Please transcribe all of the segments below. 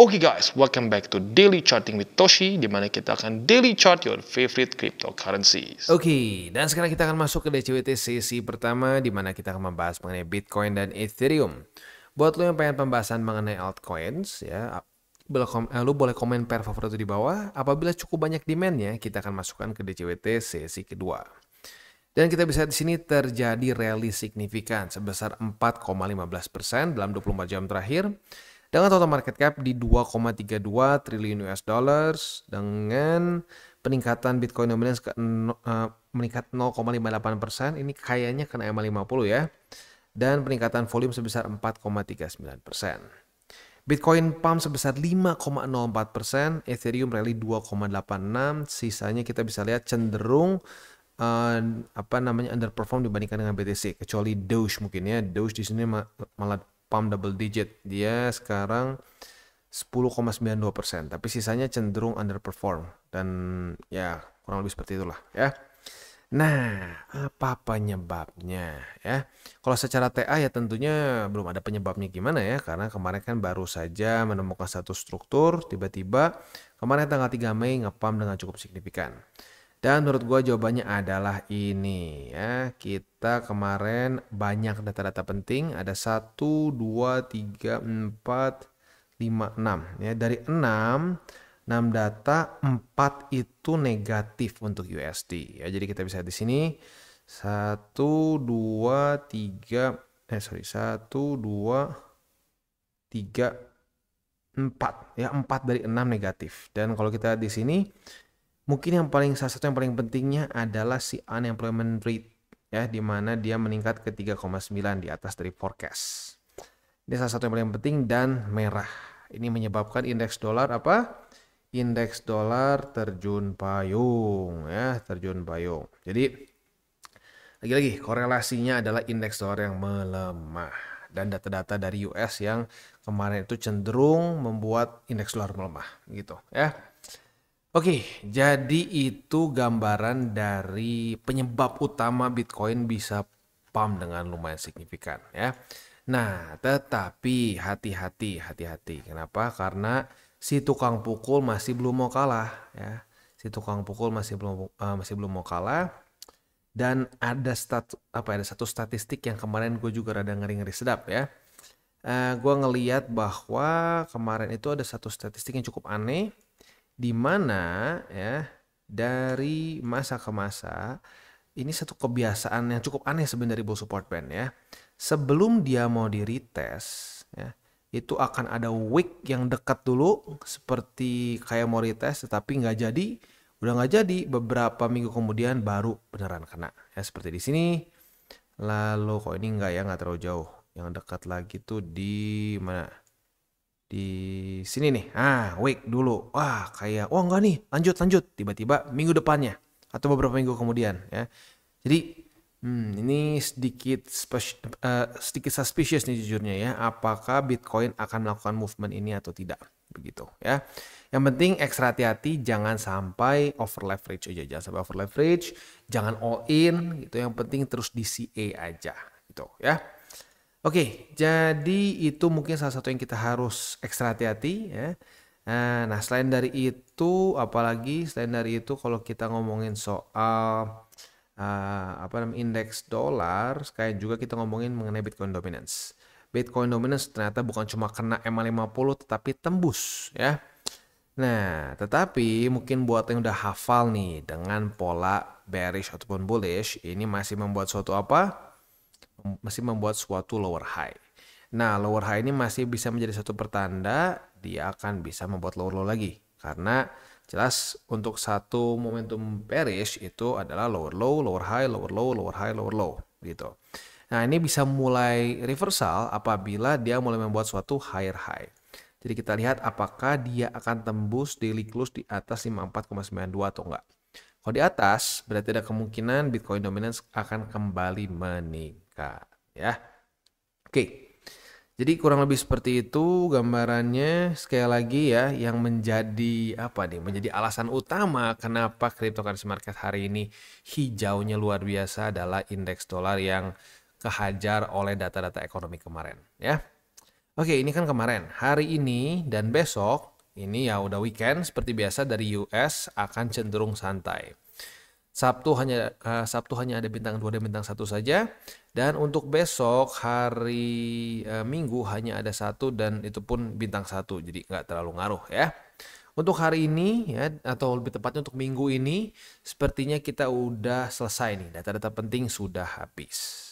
Oke guys, welcome back to Daily Charting with Toshi, di mana kita akan daily chart your favorite cryptocurrencies. Oke, dan sekarang kita akan masuk ke DCWT sesi pertama di mana kita akan membahas mengenai Bitcoin dan Ethereum. Buat lo yang pengen pembahasan mengenai altcoins ya, lu boleh komen per favorit di bawah. Apabila cukup banyak demand-nya, kita akan masukkan ke DCWT sesi kedua. Dan kita bisa di sini terjadi rally signifikan sebesar 4,15% dalam 24 jam terakhir. Dengan total market cap di 2,32 triliun US dollars dengan peningkatan Bitcoin dominance meningkat 0,58%. Ini kayaknya kena EMA 50 ya. Dan peningkatan volume sebesar 4,39%. Bitcoin pump sebesar 5,04%, Ethereum rally 2,86, sisanya kita bisa lihat cenderung underperform dibandingkan dengan BTC, kecuali Doge mungkin ya. Doge di sini malah pump double digit, dia sekarang 10,92%, tapi sisanya cenderung underperform dan ya kurang lebih seperti itulah ya. Nah, apa penyebabnya ya? Kalau secara TA ya tentunya belum ada penyebabnya gimana ya, karena kemarin kan baru saja menemukan satu struktur, tiba-tiba kemarin tanggal 3 Mei nge-pump dengan cukup signifikan. Dan menurut gua jawabannya adalah ini ya. Kita kemarin banyak data-data penting. Ada 1, 2, 3, 4, 5, 6. Ya, dari 6 data, 4 itu negatif untuk USD. Ya, jadi kita bisa di sini 1, 2, 3, 1, 2, 3, 4. Ya, 4 dari 6 negatif. Dan kalau kita di sini mungkin salah satu yang paling pentingnya adalah si unemployment rate ya, di mana dia meningkat ke 3,9 di atas dari forecast. Ini salah satu yang paling penting dan merah. Ini menyebabkan indeks dolar apa? Indeks dolar terjun payung ya, terjun payung. Jadi lagi-lagi korelasinya adalah indeks dolar yang melemah dan data-data dari US yang kemarin itu cenderung membuat indeks dolar melemah gitu ya. Oke, jadi itu gambaran dari penyebab utama Bitcoin bisa pump dengan lumayan signifikan ya. Nah, tetapi hati-hati. Kenapa? Karena si tukang pukul masih belum mau kalah ya. Si tukang pukul masih belum mau kalah. Dan ada satu statistik yang kemarin gue juga rada ngeri-ngeri sedap ya. Gue ngeliat bahwa kemarin itu ada satu statistik yang cukup aneh, di mana ya dari masa ke masa ini satu kebiasaan yang cukup aneh sebenarnya dari bull support band ya. Sebelum dia mau di retest ya, itu akan ada wick yang dekat dulu seperti kayak mau retest tetapi nggak jadi, udah nggak jadi, beberapa minggu kemudian baru beneran kena ya seperti di sini. Lalu kok ini nggak terlalu jauh, yang dekat lagi tuh di mana? Di sini nih, wait dulu, kayak enggak nih, lanjut, tiba-tiba minggu depannya atau beberapa minggu kemudian ya. Jadi ini sedikit suspicious nih jujurnya ya, apakah Bitcoin akan melakukan movement ini atau tidak begitu ya. Yang penting ekstra hati-hati, jangan sampai over leverage aja, jangan all in gitu. Yang penting terus di CA aja gitu ya. Oke, jadi itu mungkin salah satu yang kita harus ekstra hati-hati ya. Nah, selain dari itu, kalau kita ngomongin soal indeks dolar, kayak juga kita ngomongin mengenai Bitcoin dominance. Bitcoin dominance ternyata bukan cuma kena EMA 50 tetapi tembus ya. Nah, tetapi mungkin buat yang udah hafal nih dengan pola bearish ataupun bullish, ini masih membuat suatu lower high. Nah, lower high ini masih bisa menjadi satu pertanda dia akan bisa membuat lower low lagi. Karena jelas untuk satu momentum bearish itu adalah lower low, lower high, lower low, lower high, lower low gitu. Nah, ini bisa mulai reversal apabila dia mulai membuat suatu higher high. Jadi kita lihat apakah dia akan tembus daily close di atas 54,92 atau enggak. Kalau di atas, berarti ada kemungkinan Bitcoin dominance akan kembali meningkat ya. Oke. Jadi kurang lebih seperti itu gambarannya. Sekali lagi ya, yang menjadi alasan utama kenapa cryptocurrency market hari ini hijaunya luar biasa adalah indeks dolar yang kehajar oleh data-data ekonomi kemarin ya. Oke, ini kan kemarin. Hari ini dan besok, ini ya udah weekend, seperti biasa dari US akan cenderung santai. Sabtu hanya ada bintang 2 dan bintang 1 saja. Dan untuk besok hari Minggu hanya ada 1 dan itu pun bintang 1. Jadi nggak terlalu ngaruh ya. Untuk hari ini ya atau lebih tepatnya untuk minggu ini sepertinya kita udah selesai nih. Data-data penting sudah habis.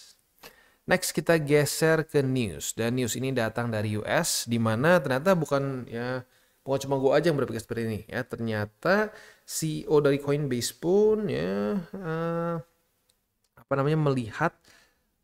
Next kita geser ke news dan news ini datang dari US di mana ternyata bukan cuma gue aja yang berpikir seperti ini ya, ternyata CEO dari Coinbase pun melihat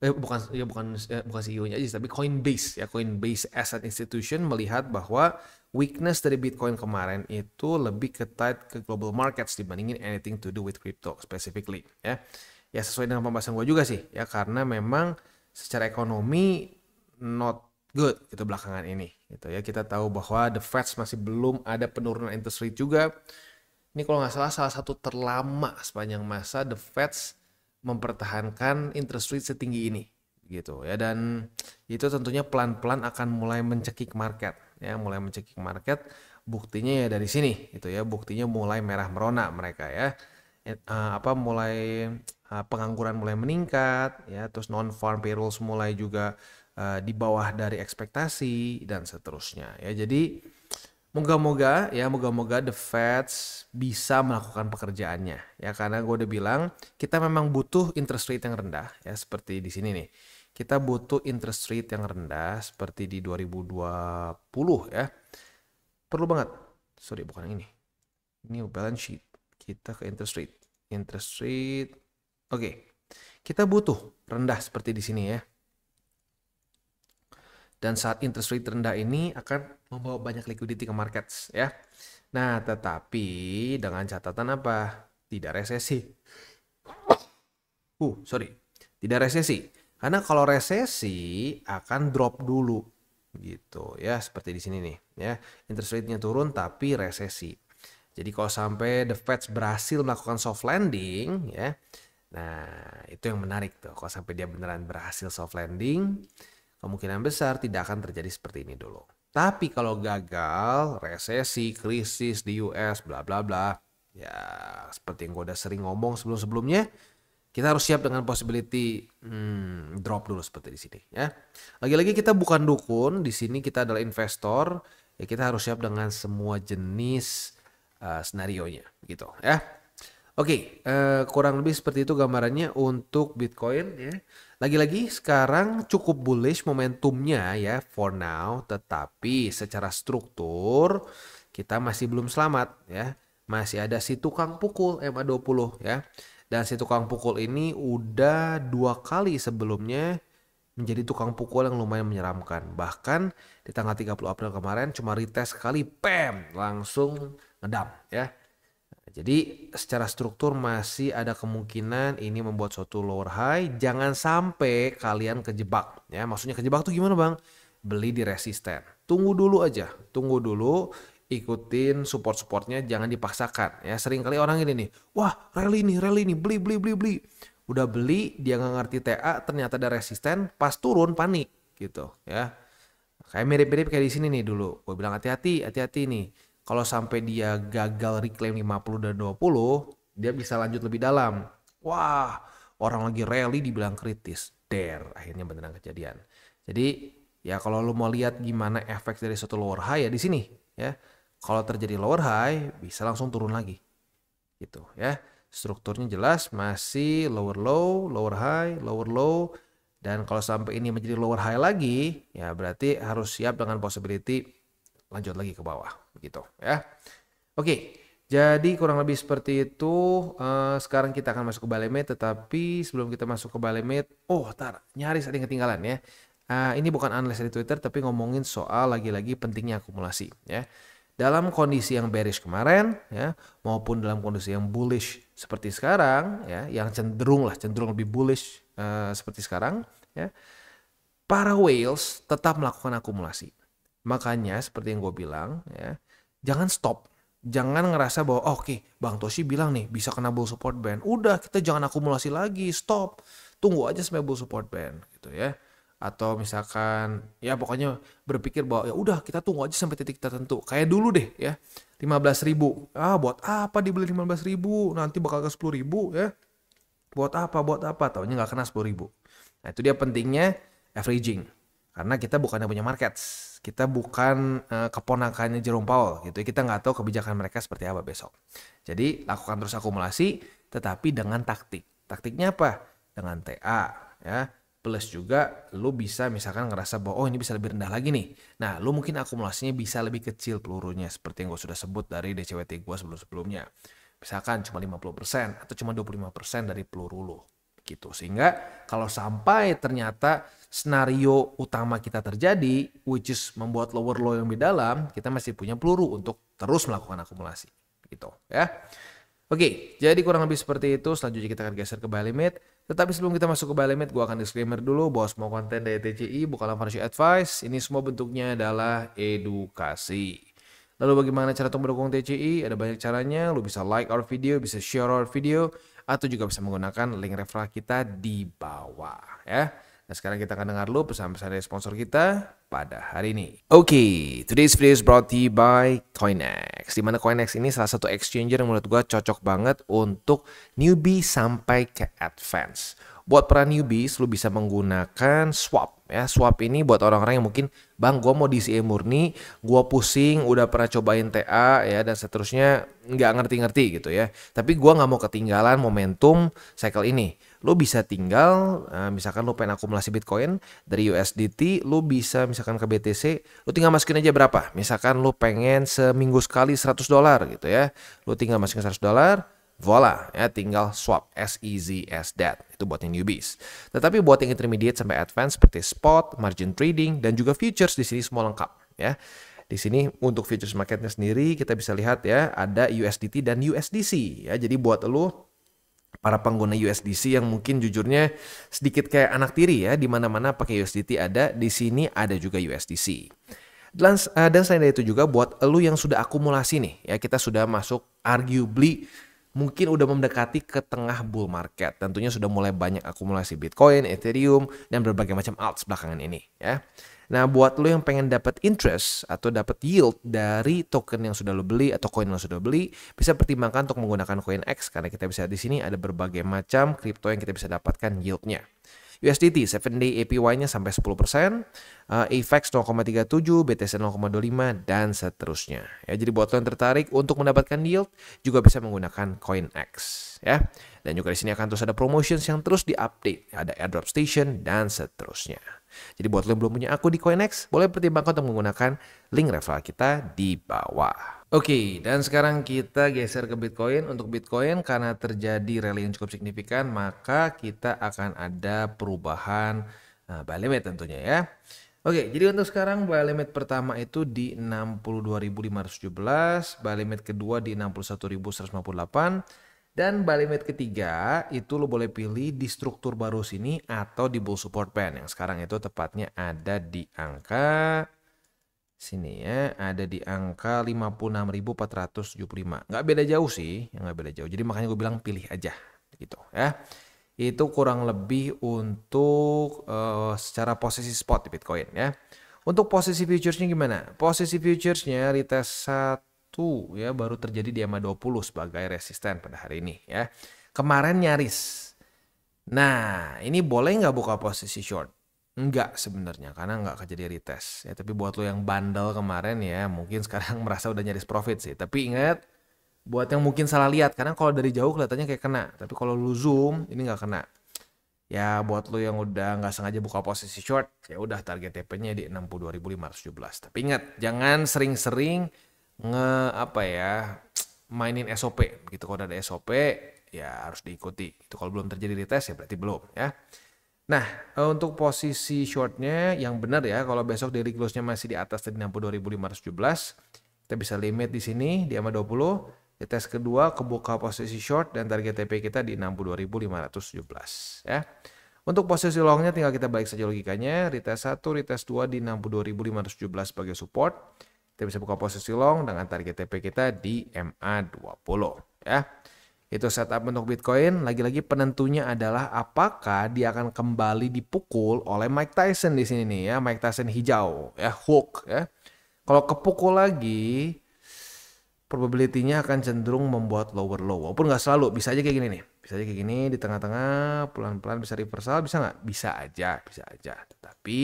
bukan CEO-nya aja tapi Coinbase as an institution melihat bahwa weakness dari Bitcoin kemarin itu lebih tied ke global markets dibandingin anything to do with crypto specifically ya. Ya sesuai dengan pembahasan gue juga sih ya, karena memang secara ekonomi not good gitu belakangan ini gitu ya. Kita tahu bahwa the Fed masih belum ada penurunan interest rate juga. Ini kalau nggak salah satu terlama sepanjang masa the Fed mempertahankan interest rate setinggi ini gitu ya, dan itu tentunya pelan-pelan akan mulai mencekik market ya, buktinya ya dari sini gitu ya, buktinya mulai merah merona mereka ya. Pengangguran mulai meningkat ya, terus non farm payrolls mulai juga di bawah dari ekspektasi dan seterusnya ya. Jadi moga-moga the Fed bisa melakukan pekerjaannya ya, karena gue udah bilang kita memang butuh interest rate yang rendah ya, seperti di sini nih. Kita butuh interest rate yang rendah seperti di 2020 ya. Perlu banget. Sorry, bukan ini. Ini balance sheet. Kita ke interest rate. Oke. Kita butuh rendah seperti di sini ya. Dan saat interest rate rendah ini akan membawa banyak liquidity ke markets ya. Nah, tetapi dengan catatan apa? Tidak resesi. Tidak resesi. Karena kalau resesi akan drop dulu gitu ya, seperti di sini nih ya. Interest rate-nya turun tapi resesi. Jadi kalau sampai the Fed berhasil melakukan soft landing ya, nah itu yang menarik tuh. Kalau sampai dia beneran berhasil soft landing, kemungkinan besar tidak akan terjadi seperti ini dulu. Tapi kalau gagal, resesi, krisis di US, bla bla bla, ya seperti yang gue udah sering ngomong sebelum-sebelumnya, kita harus siap dengan possibility drop dulu seperti di sini ya. Lagi-lagi kita bukan dukun, di sini kita adalah investor, ya kita harus siap dengan semua jenis scenario-nya gitu ya. Oke, kurang lebih seperti itu gambarannya untuk Bitcoin ya. Lagi-lagi sekarang cukup bullish momentumnya ya for now, tetapi secara struktur kita masih belum selamat ya. Masih ada si tukang pukul MA20 ya. Dan si tukang pukul ini udah 2 kali sebelumnya menjadi tukang pukul yang lumayan menyeramkan. Bahkan di tanggal 30 April kemarin cuma retest sekali, pam, langsung ngedam ya. Jadi secara struktur masih ada kemungkinan ini membuat suatu lower high. Jangan sampai kalian kejebak ya. Maksudnya kejebak tuh gimana bang? Beli di resisten. Tunggu dulu aja. Ikutin support-supportnya, jangan dipaksakan ya. Sering kali orang ini nih, wah rally nih, beli. Udah beli, dia nggak ngerti TA, ternyata ada resisten, pas turun panik gitu ya. Kayak mirip-mirip kayak di sini nih dulu. Gue bilang hati-hati nih. Kalau sampai dia gagal reclaim 50 dan 20, dia bisa lanjut lebih dalam. Wah, orang lagi rally dibilang kritis. Akhirnya beneran kejadian. Jadi ya kalau lu mau lihat gimana efek dari suatu lower high ya di sini ya. Kalau terjadi lower high bisa langsung turun lagi. Gitu ya. Strukturnya jelas masih lower low, lower high, lower low. Dan kalau sampai ini menjadi lower high lagi, ya berarti harus siap dengan possibility lanjut lagi ke bawah, begitu ya. Oke, jadi kurang lebih seperti itu. Sekarang kita akan masuk ke Balemate, tetapi sebelum kita masuk ke Balemate, nyaris ada yang ketinggalan ya. Ini bukan analisa di Twitter, tapi ngomongin soal lagi-lagi pentingnya akumulasi ya. Dalam kondisi yang bearish kemarin ya, maupun dalam kondisi yang bullish seperti sekarang ya, yang cenderung lebih bullish seperti sekarang ya, para whales tetap melakukan akumulasi. Makanya seperti yang gue bilang ya, jangan stop. Jangan ngerasa bahwa oke, Bang Toshi bilang nih bisa kena bull support band. Udah, kita jangan akumulasi lagi, stop. Tunggu aja sampai bull support band gitu ya. atau misalkan ya pokoknya berpikir bahwa ya udah kita tunggu aja sampai titik tertentu. Kayak dulu deh ya, 15.000. Buat apa dibeli 15.000? Nanti bakal ke 10.000 ya. Buat apa? Taunya nggak kena 10.000. Nah itu dia pentingnya averaging. Karena kita bukan yang punya markets. Kita bukan keponakannya Jerome Powell gitu. Kita nggak tahu kebijakan mereka seperti apa besok. Jadi lakukan terus akumulasi tetapi dengan taktik. Taktiknya apa? Dengan TA ya. Plus juga lu bisa misalkan ngerasa bahwa ini bisa lebih rendah lagi nih. Nah lu mungkin akumulasinya bisa lebih kecil pelurunya. Seperti yang gue sudah sebut dari DCWT gue sebelum-sebelumnya. Misalkan cuma 50% atau cuma 25% dari peluru lu. Gitu. Sehingga kalau sampai ternyata skenario utama kita terjadi, which is membuat lower low yang lebih dalam, kita masih punya peluru untuk terus melakukan akumulasi. Gitu ya. Oke, jadi kurang lebih seperti itu. Selanjutnya kita akan geser ke buy limit. Tetapi sebelum kita masuk ke buy limit, gue akan disclaimer dulu bahwa semua konten dari TCI bukanlah financial advice. Ini semua bentuknya adalah edukasi. Lalu bagaimana cara untuk mendukung TCI? Ada banyak caranya. Lu bisa like our video, bisa share our video, atau juga bisa menggunakan link referral kita di bawah ya. Nah sekarang kita akan dengar dulu pesan-pesan dari sponsor kita pada hari ini. Oke, today's video is brought to you by Coinex. Dimana Coinex ini salah satu exchanger yang menurut gue cocok banget untuk newbie sampai ke advance. Buat para newbies, lu bisa menggunakan swap. Ya, swap ini buat orang-orang yang mungkin, bang, gue mau DCA murni, gue pusing, udah pernah cobain TA ya dan seterusnya, nggak ngerti-ngerti gitu ya. Tapi gue nggak mau ketinggalan momentum cycle ini. Lu bisa tinggal, misalkan lu pengen akumulasi Bitcoin dari USDT, lu bisa misalkan ke BTC, lu tinggal masukin aja berapa. Misalkan lu pengen seminggu sekali $100 gitu ya, lu tinggal masukin $100. Voila, ya tinggal swap as easy as that. Itu buat yang newbies. Tetapi buat yang intermediate sampai advance seperti spot, margin trading dan juga futures di sini semua lengkap ya. Di sini untuk futures marketnya sendiri kita bisa lihat ya ada USDT dan USDC ya. Jadi buat lu para pengguna USDC yang mungkin jujurnya sedikit kayak anak tiri ya, di mana-mana pakai USDT ada, di sini ada juga USDC. Dan selain dari itu juga buat lu yang sudah akumulasi nih ya, kita sudah masuk arguably mungkin udah mendekati ke tengah bull market. Tentunya sudah mulai banyak akumulasi Bitcoin, Ethereum, dan berbagai macam alts belakangan ini ya. Nah, buat lo yang pengen dapat interest atau dapat yield dari token yang sudah lo beli atau koin yang sudah beli, bisa pertimbangkan untuk menggunakan CoinEx karena kita bisa di sini ada berbagai macam kripto yang kita bisa dapatkan yieldnya. USDT 7-day APY-nya sampai 10%, AVAX 0,37, BTC 0,25 dan seterusnya. Ya, jadi buat lo yang tertarik untuk mendapatkan yield juga bisa menggunakan CoinEx ya. Dan juga di sini akan terus ada promotions yang terus diupdate, ada airdrop station dan seterusnya. Jadi buat lo yang belum punya akun di CoinEx, boleh pertimbangkan untuk menggunakan link referral kita di bawah. Oke, dan sekarang kita geser ke Bitcoin. Untuk Bitcoin karena terjadi rally yang cukup signifikan, maka kita akan ada perubahan buy limit tentunya ya. Oke, jadi untuk sekarang buy limit pertama itu di 62.517, buy limit kedua di 61.158, dan buy limit ketiga itu lo boleh pilih di struktur baru sini atau di bull support band yang sekarang itu tepatnya ada di angka sini ya, ada di angka 56.475. Nggak beda jauh sih, nggak beda jauh. Jadi makanya gue bilang pilih aja gitu ya. Itu kurang lebih untuk secara posisi spot di Bitcoin ya. Untuk posisi futuresnya gimana? Posisi futuresnya retest 1 ya baru terjadi di EMA 20 sebagai resisten pada hari ini ya. Kemarin nyaris. Nah, ini boleh nggak buka posisi short? Enggak sebenarnya karena nggak kejadian retest ya. Tapi buat lo yang bandel kemarin ya mungkin sekarang merasa udah nyaris profit sih. Tapi ingat buat yang mungkin salah lihat karena kalau dari jauh kelihatannya kayak kena. Tapi kalau lu zoom ini nggak kena. Ya buat lo yang udah nggak sengaja buka posisi short ya udah target TP-nya di 62.517. Tapi ingat jangan sering-sering mainin SOP gitu. Kalau ada SOP ya harus diikuti. Itu kalau belum terjadi retest ya berarti belum ya. Nah, untuk posisi shortnya yang benar ya, kalau besok daily close-nya masih di atas dari 62.517, kita bisa limit di sini di EMA 20, di tes kedua kebuka posisi short dan target TP kita di 62.517 ya. Untuk posisi longnya tinggal kita balik saja logikanya, retest 1, retest 2 di 62.517 sebagai support. Kita bisa buka posisi long dengan target TP kita di MA 20 ya. Itu setup untuk Bitcoin. Lagi-lagi penentunya adalah apakah dia akan kembali dipukul oleh Mike Tyson di sini nih ya, Mike Tyson hijau ya, hook ya. Kalau kepukul lagi, probability-nya akan cenderung membuat lower low. Walaupun nggak selalu, bisa aja kayak gini nih. Bisa aja kayak gini, di tengah-tengah, pelan-pelan bisa reversal, bisa nggak? Bisa aja. Tetapi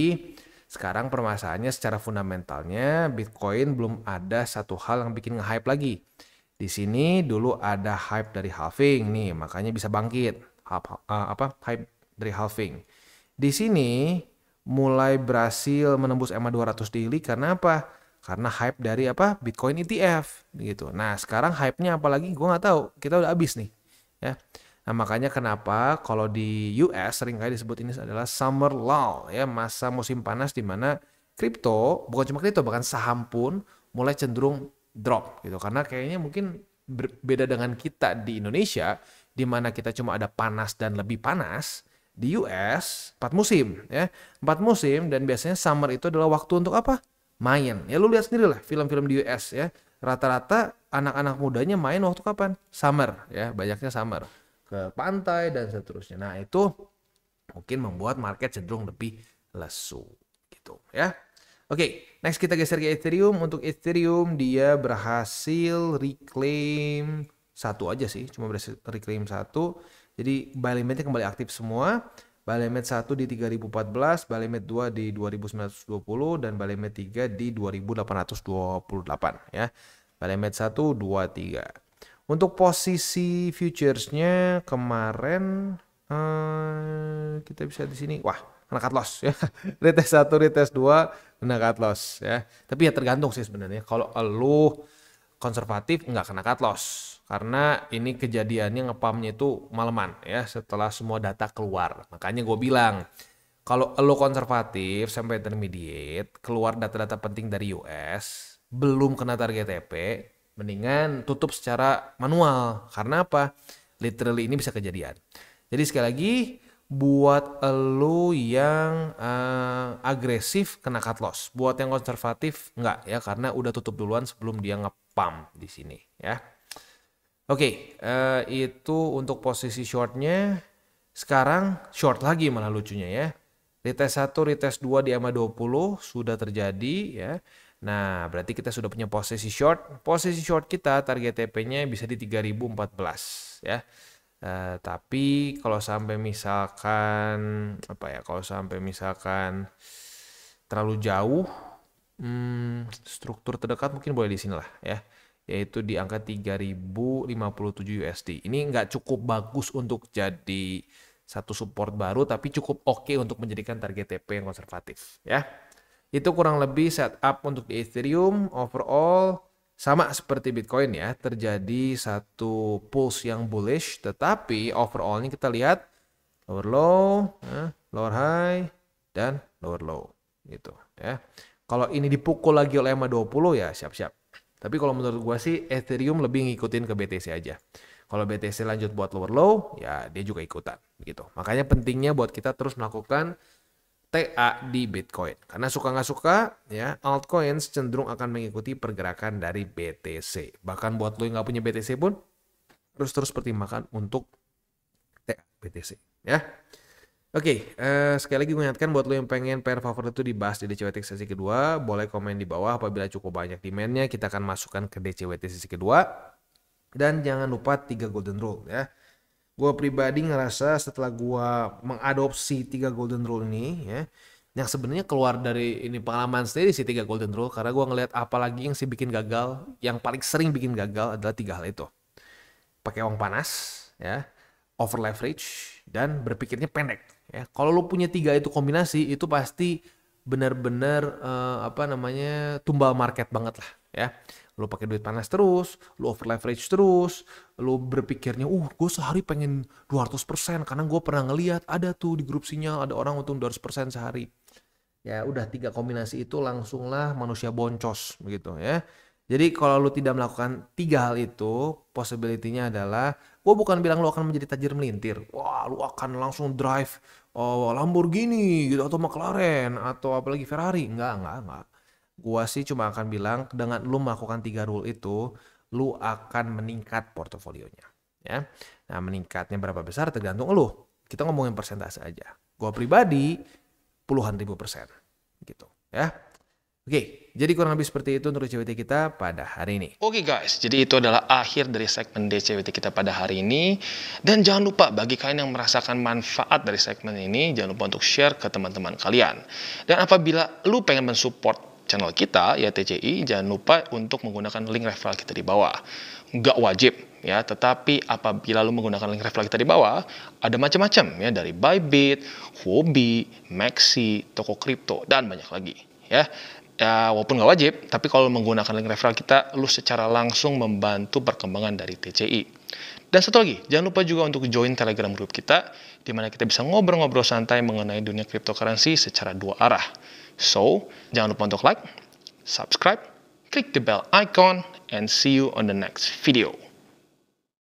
sekarang permasalahannya secara fundamentalnya, Bitcoin belum ada satu hal yang bikin nge-hype lagi. Di sini dulu ada hype dari halving nih, makanya bisa bangkit. Hype dari halving. Di sini mulai berhasil menembus EMA 200 daily karena apa? Karena hype dari apa? Bitcoin ETF gitu. Nah, sekarang hype-nya apalagi gue nggak tahu. Kita udah habis nih, ya. Nah, makanya kenapa kalau di US seringkali disebut ini adalah summer lull ya, masa musim panas di mana kripto, bukan cuma kripto, bahkan saham pun mulai cenderung drop gitu. Karena kayaknya mungkin berbeda dengan kita di Indonesia di mana kita cuma ada panas dan lebih panas. Di US 4 musim ya. 4 musim dan biasanya summer itu adalah waktu untuk apa? Main. Ya lu lihat sendiri lah film-film di US ya. Rata-rata anak-anak mudanya main waktu kapan? Summer ya, banyaknya summer. Ke pantai dan seterusnya. Nah, itu mungkin membuat market cenderung lebih lesu gitu ya. Oke, next kita geser ke Ethereum. Untuk Ethereum dia berhasil reclaim satu aja sih, cuma berhasil reclaim satu. Jadi buy limitnya kembali aktif semua. Buy limit 1 di 3014, buy limit 2 di 2920 dan buy limit 3 di 2828 ya. Buy limit 1 2 3. Untuk posisi futuresnya kemarin kita bisa di sini. Wah, kena cut loss ya. Retest 1, retest 2 kena cut loss ya. Tapi ya tergantung sih sebenarnya. Kalau lu konservatif nggak kena cut loss. Karena ini kejadiannya ngepumpnya itu maleman ya setelah semua data keluar. Makanya gue bilang kalau lo konservatif sampai intermediate keluar data-data penting dari US belum kena target TP, mendingan tutup secara manual. Karena apa? Literally ini bisa kejadian. Jadi sekali lagi buat lo yang agresif kena cut loss. Buat yang konservatif enggak ya karena udah tutup duluan sebelum dia ngepump di sini ya. Oke, itu untuk posisi shortnya. Sekarang short lagi malah lucunya ya. Retest 1, retest 2 di EMA 20 sudah terjadi ya. Nah, berarti kita sudah punya posisi short. Posisi short kita target TP-nya bisa di 3014 ya. Tapi kalau sampai misalkan kalau sampai misalkan terlalu jauh, struktur terdekat mungkin boleh di sini lah ya. Yaitu di angka 3057 USD. Ini nggak cukup bagus untuk jadi satu support baru, tapi cukup oke untuk menjadikan target TP yang konservatif ya. Itu kurang lebih setup untuk di Ethereum. Overall sama seperti Bitcoin ya, terjadi satu pulse yang bullish, tetapi overall ini kita lihat lower low, lower high, dan lower low gitu ya. Kalau ini dipukul lagi oleh EMA 20 ya siap-siap. Tapi kalau menurut gua sih Ethereum lebih ngikutin ke BTC aja. Kalau BTC lanjut buat lower low, ya dia juga ikutan gitu. Makanya pentingnya buat kita terus melakukan TA di Bitcoin. Karena suka nggak suka, ya altcoins cenderung akan mengikuti pergerakan dari BTC. Bahkan buat lo yang nggak punya BTC pun, terus pertimbangkan untuk TA BTC. Ya. Oke, sekali lagi gue ingatkan buat lo yang pengen pair favorit itu dibahas di DCWT sesi kedua, boleh komen di bawah apabila cukup banyak demand-nya, kita akan masukkan ke DCWT sesi kedua. Dan jangan lupa 3 golden rule ya. Gue pribadi ngerasa setelah gue mengadopsi 3 golden rule ini ya, yang sebenarnya keluar dari ini pengalaman sendiri sih 3 golden rule, karena gue ngelihat apalagi yang sih bikin gagal, yang paling sering bikin gagal adalah 3 hal itu. Pakai uang panas ya, over leverage, dan berpikirnya pendek ya. Kalau lu punya 3 itu kombinasi, itu pasti benar-benar tumbal market banget lah ya. Lu pakai duit panas terus, lu over leverage terus, lu berpikirnya, gue sehari pengen 200% karena gue pernah ngeliat ada tuh di grup sinyal ada orang untung 200% sehari. Ya udah 3 kombinasi itu langsunglah manusia boncos begitu ya. Jadi kalau lu tidak melakukan 3 hal itu, possibility-nya adalah, gue bukan bilang lu akan menjadi tajir melintir. Wah, lu akan langsung drive Lamborghini gitu atau McLaren atau apalagi Ferrari. Enggak. Gua sih cuma akan bilang dengan lu melakukan 3 rule itu, lu akan meningkat portofolionya. ya. Nah, meningkatnya berapa besar tergantung lu. Kita ngomongin persentase aja. Gua pribadi puluhan ribu persen gitu ya. Oke, jadi kurang lebih seperti itu untuk DCWT kita pada hari ini. Oke guys, jadi itu adalah akhir dari segmen DCWT kita pada hari ini. Dan jangan lupa bagi kalian yang merasakan manfaat dari segmen ini, jangan lupa untuk share ke teman-teman kalian. Dan apabila lu pengen mensupport channel kita, ya TCI, jangan lupa untuk menggunakan link referral kita di bawah. Nggak wajib, ya, tetapi apabila lu menggunakan link referral kita di bawah, ada macam-macam, ya, dari Bybit, Huobi, Maxi, toko kripto, dan banyak lagi, ya. Ya, walaupun nggak wajib, tapi kalau menggunakan link referral kita, lu secara langsung membantu perkembangan dari TCI. Dan satu lagi, jangan lupa juga untuk join Telegram group kita, di mana kita bisa ngobrol-ngobrol santai mengenai dunia cryptocurrency secara dua arah. So, jangan lupa untuk like, subscribe, click the bell icon, and see you on the next video.